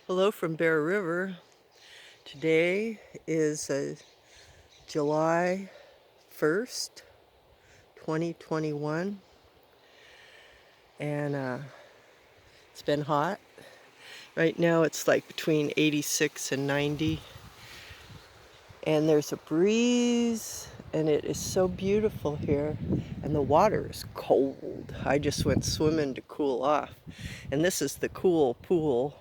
Hello from Bear River. Today is July 1st, 2021, and it's been hot. Right now it's like between 86 and 90, and there's a breeze, and it is so beautiful here, and the water is cold. I just went swimming to cool off, and this is the cool pool.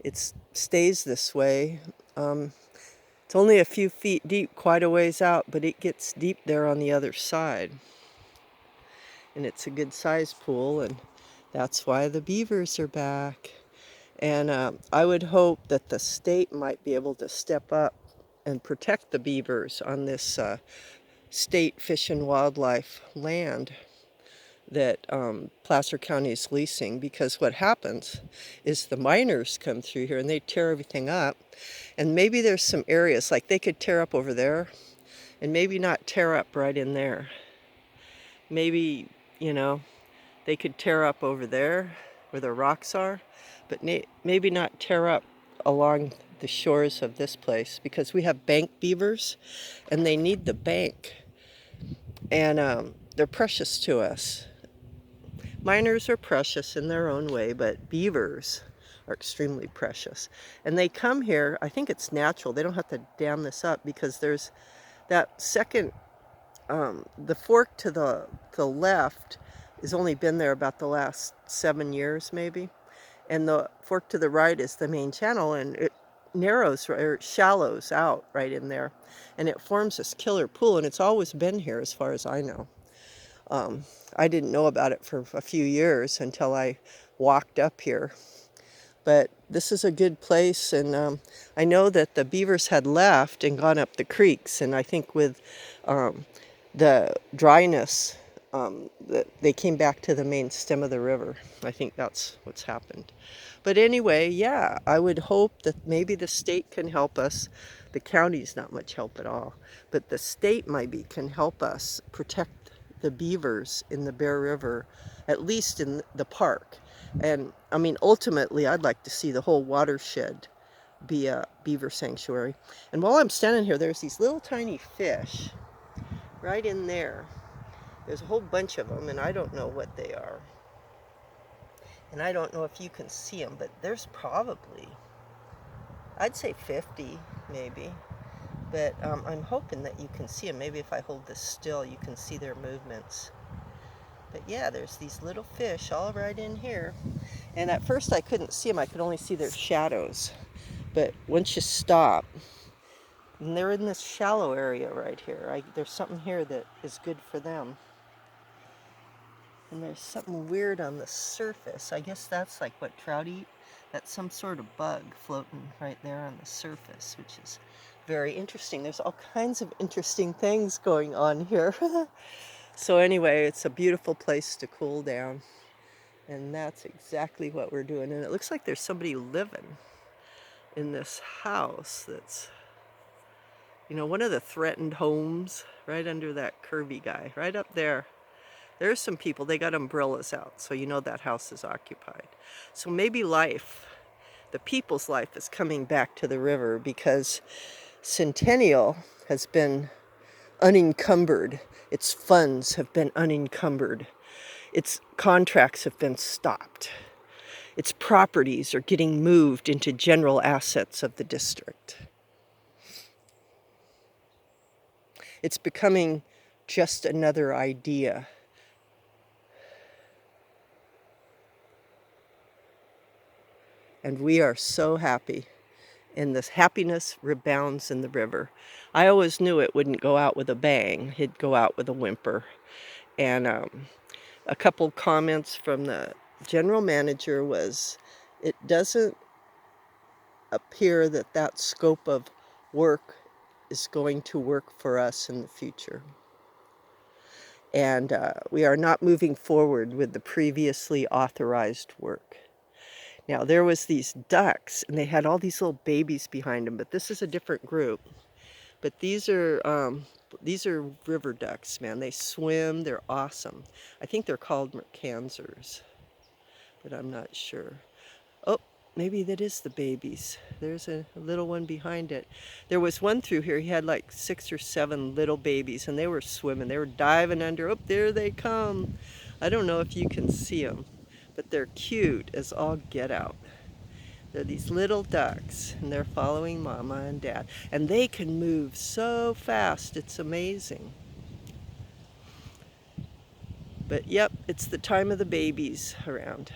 It stays this way. It's only a few feet deep, quite a ways out, but it gets deep there on the other side. And it's a good sized pool, and that's why the beavers are back. And I would hope that the state might be able to step up and protect the beavers on this state fish and wildlife land that Placer County is leasing, because what happens is the miners come through here and they tear everything up. And maybe there's some areas like they could tear up over there and maybe not tear up right in there. Maybe, you know, they could tear up over there where the rocks are, but maybe not tear up along the shores of this place, because we have bank beavers and they need the bank, and they're precious to us. Miners are precious in their own way, but beavers are extremely precious. And they come here, I think it's natural. They don't have to dam this up, because there's that second, the fork to the left has only been there about the last 7 years maybe. And the fork to the right is the main channel, and it narrows or shallows out right in there. And it forms this killer pool, and it's always been here as far as I know. I didn't know about it for a few years until I walked up here. But this is a good place, and I know that the beavers had left and gone up the creeks, and I think with the dryness, that they came back to the main stem of the river. I think that's what's happened. But anyway, yeah, I would hope that maybe the state can help us. The county's not much help at all, but the state maybe can help us protect the beavers in the Bear River, at least in the park. And I mean, ultimately, I'd like to see the whole watershed be a beaver sanctuary. And while I'm standing here, there's these little tiny fish right in there. There's a whole bunch of them, and I don't know what they are. And I don't know if you can see them, but there's probably, I'd say 50 maybe. But I'm hoping that you can see them. Maybe if I hold this still, you can see their movements. But yeah, there's these little fish all right in here. And at first I couldn't see them. I could only see their shadows. But once you stop, and they're in this shallow area right here. There's something here that is good for them. And there's something weird on the surface. I guess that's like what trout eat. That's some sort of bug floating right there on the surface, which is very interesting. There's all kinds of interesting things going on here. So anyway, it's a beautiful place to cool down. And that's exactly what we're doing. And it looks like there's somebody living in this house that's, one of the threatened homes right under that curvy guy, right up there. There's some people, they got umbrellas out, so that house is occupied. So maybe the people's life is coming back to the river, because Centennial has been unencumbered. Its funds have been unencumbered. Its contracts have been stopped. Its properties are getting moved into general assets of the district. It's becoming just another idea. And we are so happy. And this happiness rebounds in the river. I always knew it wouldn't go out with a bang. It'd go out with a whimper. And a couple comments from the general manager was, it doesn't appear that that scope of work is going to work for us in the future. And we are not moving forward with the previously authorized work. Now, there was these ducks, and they had all these little babies behind them, but this is a different group. But these are river ducks, man. They swim, they're awesome. I think they're called mercansers, but I'm not sure. Oh, maybe that is the babies. There's a little one behind it. There was one through here, he had like 6 or 7 little babies, and they were swimming. They were diving under. Oh, there they come. I don't know if you can see them, but they're cute as all get out. They're these little ducks, and they're following Mama and Dad. And they can move so fast, it's amazing. But yep, it's the time of the babies around.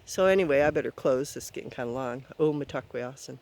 So anyway, I better close. This is getting kind of long. Oh, Mitakuye Asan.